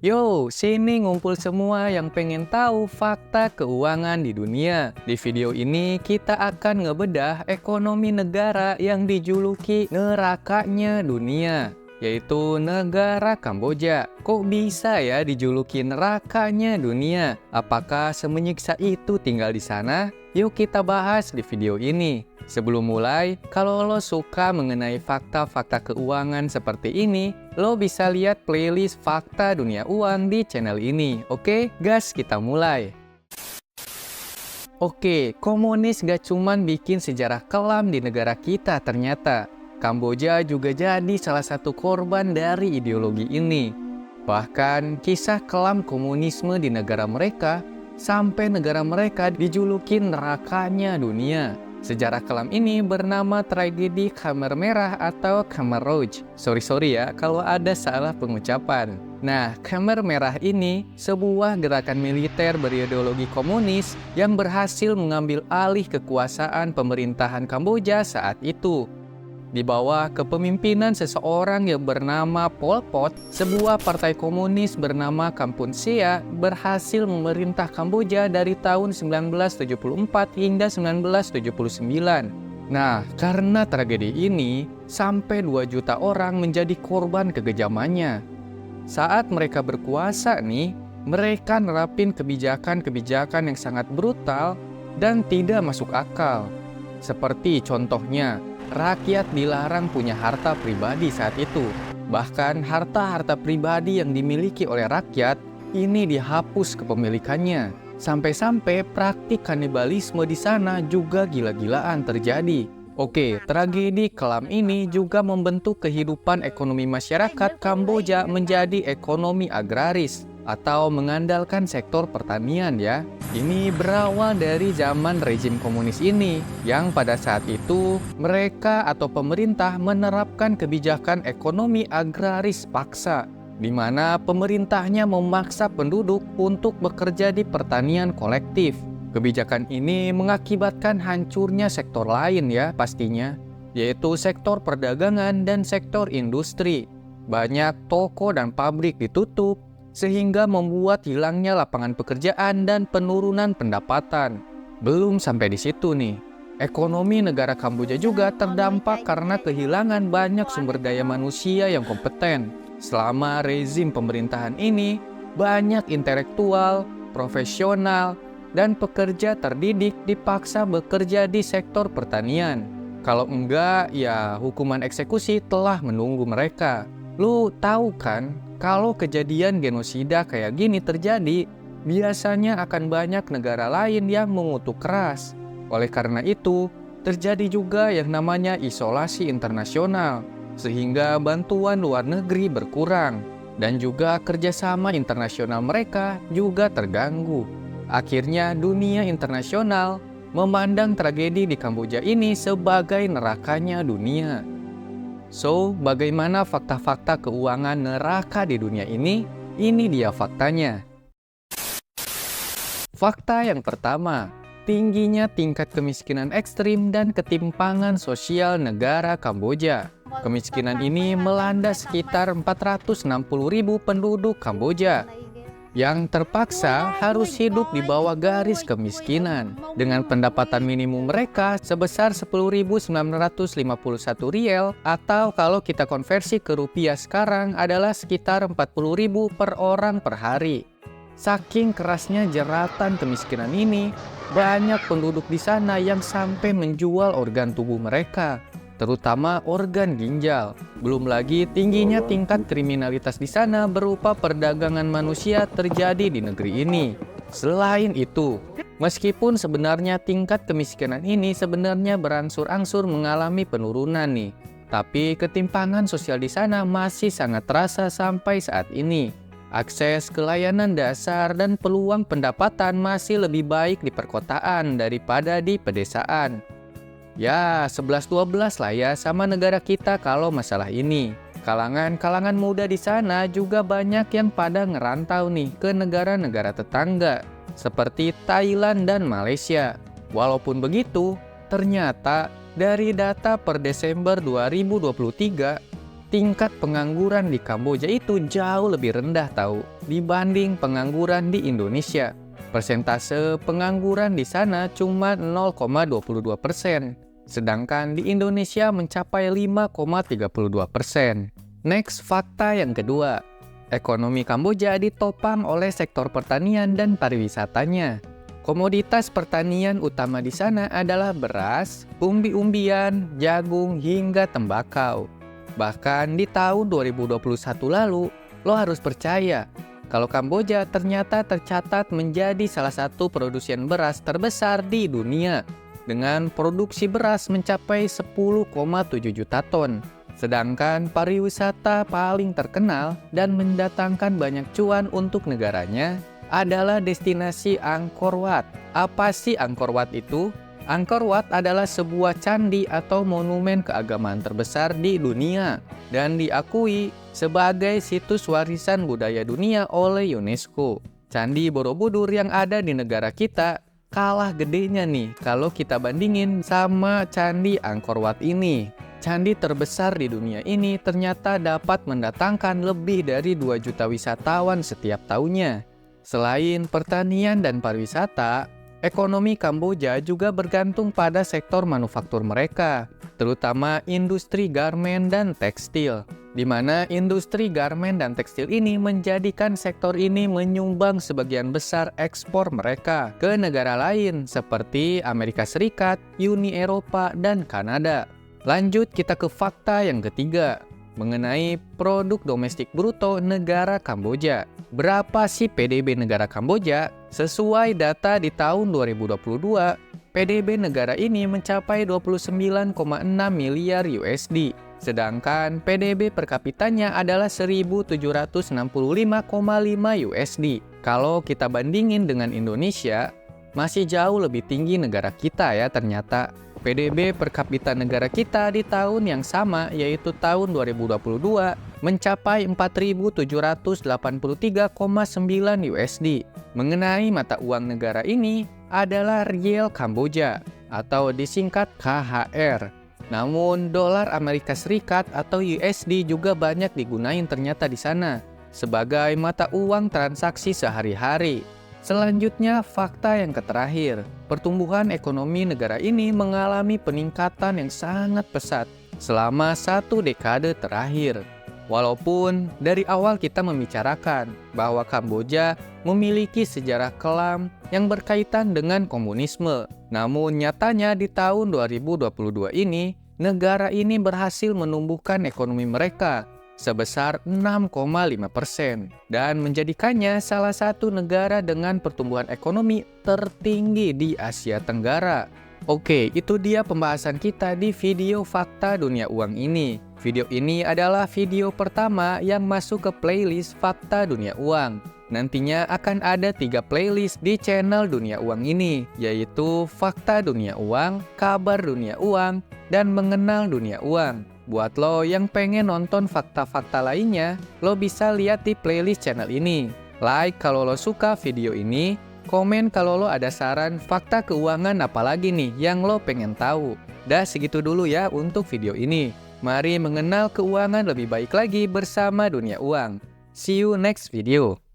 Yo, sini ngumpul semua yang pengen tahu fakta keuangan di dunia. Di video ini kita akan ngebedah ekonomi negara yang dijuluki nerakanya dunia, yaitu negara Kamboja. Kok bisa ya dijuluki nerakanya dunia? Apakah semenyiksa itu tinggal di sana? Yuk kita bahas di video ini. Sebelum mulai, kalau lo suka mengenai fakta-fakta keuangan seperti ini, lo bisa lihat playlist Fakta Dunia Uang di channel ini. Oke, gas kita mulai. Oke, komunis gak cuman bikin sejarah kelam di negara kita ternyata. Kamboja juga jadi salah satu korban dari ideologi ini. Bahkan kisah kelam komunisme di negara mereka, sampai negara mereka dijuluki nerakanya dunia. Sejarah kelam ini bernama tragedi Khmer Merah atau Khmer Rouge. Sorry ya kalau ada salah pengucapan. Nah, Khmer Merah ini sebuah gerakan militer berideologi komunis yang berhasil mengambil alih kekuasaan pemerintahan Kamboja saat itu. Di bawah kepemimpinan seseorang yang bernama Pol Pot, sebuah partai komunis bernama Kampuchea berhasil memerintah Kamboja dari tahun 1974 hingga 1979. Nah, karena tragedi ini, sampai 2 juta orang menjadi korban kekejamannya. Saat mereka berkuasa nih, mereka nerapin kebijakan-kebijakan yang sangat brutal dan tidak masuk akal. Seperti contohnya, rakyat dilarang punya harta pribadi saat itu. Bahkan harta-harta pribadi yang dimiliki oleh rakyat ini dihapus kepemilikannya. Sampai-sampai praktik kanibalisme di sana juga gila-gilaan terjadi. Oke, tragedi kelam ini juga membentuk kehidupan ekonomi masyarakat Kamboja menjadi ekonomi agraris atau mengandalkan sektor pertanian ya. Ini berawal dari zaman rezim komunis ini, yang pada saat itu mereka atau pemerintah menerapkan kebijakan ekonomi agraris paksa, di mana pemerintahnya memaksa penduduk untuk bekerja di pertanian kolektif. Kebijakan ini mengakibatkan hancurnya sektor lain ya pastinya, yaitu sektor perdagangan dan sektor industri. Banyak toko dan pabrik ditutup, sehingga membuat hilangnya lapangan pekerjaan dan penurunan pendapatan. Belum sampai di situ nih, ekonomi negara Kamboja juga terdampak karena kehilangan banyak sumber daya manusia yang kompeten. Selama rezim pemerintahan ini, banyak intelektual, profesional, dan pekerja terdidik dipaksa bekerja di sektor pertanian. Kalau enggak, ya hukuman eksekusi telah menunggu mereka. Lu tahu kan, kalau kejadian genosida kayak gini terjadi, biasanya akan banyak negara lain yang mengutuk keras. Oleh karena itu, terjadi juga yang namanya isolasi internasional, sehingga bantuan luar negeri berkurang, dan juga kerjasama internasional mereka juga terganggu. Akhirnya dunia internasional memandang tragedi di Kamboja ini sebagai nerakanya dunia. So, bagaimana fakta-fakta keuangan neraka di dunia ini? Ini dia faktanya. Fakta yang pertama, tingginya tingkat kemiskinan ekstrim dan ketimpangan sosial negara Kamboja. Kemiskinan ini melanda sekitar 460.000 penduduk Kamboja yang terpaksa harus hidup di bawah garis kemiskinan dengan pendapatan minimum mereka sebesar 10.951 riel atau kalau kita konversi ke rupiah sekarang adalah sekitar 40.000 per orang per hari. Saking kerasnya jeratan kemiskinan ini, banyak penduduk di sana yang sampai menjual organ tubuh mereka, terutama organ ginjal. Belum lagi tingginya tingkat kriminalitas di sana berupa perdagangan manusia terjadi di negeri ini. Selain itu, meskipun sebenarnya tingkat kemiskinan ini sebenarnya berangsur-angsur mengalami penurunan nih, tapi ketimpangan sosial di sana masih sangat terasa sampai saat ini. Akses ke layanan dasar dan peluang pendapatan masih lebih baik di perkotaan daripada di pedesaan. Ya, 11-12 lah ya sama negara kita kalau masalah ini. Kalangan muda di sana juga banyak yang pada ngerantau nih ke negara-negara tetangga, seperti Thailand dan Malaysia. Walaupun begitu, ternyata dari data per Desember 2023, tingkat pengangguran di Kamboja itu jauh lebih rendah tahu dibanding pengangguran di Indonesia. Persentase pengangguran di sana cuma 0,22%, sedangkan di Indonesia mencapai 5,32%. Next, fakta yang kedua. Ekonomi Kamboja ditopang oleh sektor pertanian dan pariwisatanya. Komoditas pertanian utama di sana adalah beras, umbi-umbian, jagung, hingga tembakau. Bahkan di tahun 2021 lalu, lo harus percaya kalau Kamboja ternyata tercatat menjadi salah satu produsen beras terbesar di dunia dengan produksi beras mencapai 10,7 juta ton. Sedangkan pariwisata paling terkenal dan mendatangkan banyak cuan untuk negaranya adalah destinasi Angkor Wat. Apa sih Angkor Wat itu? Angkor Wat adalah sebuah candi atau monumen keagamaan terbesar di dunia dan diakui sebagai situs warisan budaya dunia oleh UNESCO. Candi Borobudur yang ada di negara kita kalah gedenya nih kalau kita bandingin sama Candi Angkor Wat ini. Candi terbesar di dunia ini ternyata dapat mendatangkan lebih dari 2 juta wisatawan setiap tahunnya. Selain pertanian dan pariwisata, ekonomi Kamboja juga bergantung pada sektor manufaktur mereka, terutama industri garmen dan tekstil, di mana industri garmen dan tekstil ini menjadikan sektor ini menyumbang sebagian besar ekspor mereka ke negara lain seperti Amerika Serikat, Uni Eropa, dan Kanada. Lanjut kita ke fakta yang ketiga, mengenai produk domestik bruto negara Kamboja. Berapa sih PDB negara Kamboja? Sesuai data di tahun 2022, PDB negara ini mencapai 29,6 miliar USD. Sedangkan PDB per kapitanya adalah 1.765,5 USD. Kalau kita bandingin dengan Indonesia, masih jauh lebih tinggi negara kita ya ternyata. PDB per kapita negara kita di tahun yang sama yaitu tahun 2022 mencapai 4.783,9 USD. Mengenai mata uang negara ini adalah riel Kamboja atau disingkat KHR. Namun dolar Amerika Serikat atau USD juga banyak digunain ternyata di sana sebagai mata uang transaksi sehari-hari. Selanjutnya, fakta yang terakhir, pertumbuhan ekonomi negara ini mengalami peningkatan yang sangat pesat selama 1 dekade terakhir. Walaupun dari awal kita membicarakan bahwa Kamboja memiliki sejarah kelam yang berkaitan dengan komunisme, namun nyatanya di tahun 2022 ini, negara ini berhasil menumbuhkan ekonomi mereka sebesar 6,5% dan menjadikannya salah satu negara dengan pertumbuhan ekonomi tertinggi di Asia Tenggara. Oke, itu dia pembahasan kita di video Fakta Dunia Uang ini. Video ini adalah video pertama yang masuk ke playlist Fakta Dunia Uang. Nantinya akan ada 3 playlist di channel Dunia Uang ini, yaitu Fakta Dunia Uang, Kabar Dunia Uang, dan Mengenal Dunia Uang. Buat lo yang pengen nonton fakta-fakta lainnya, lo bisa lihat di playlist channel ini. Like kalau lo suka video ini, komen kalau lo ada saran fakta keuangan apalagi nih yang lo pengen tahu. Dah segitu dulu ya untuk video ini. Mari mengenal keuangan lebih baik lagi bersama Dunia Uang. See you next video.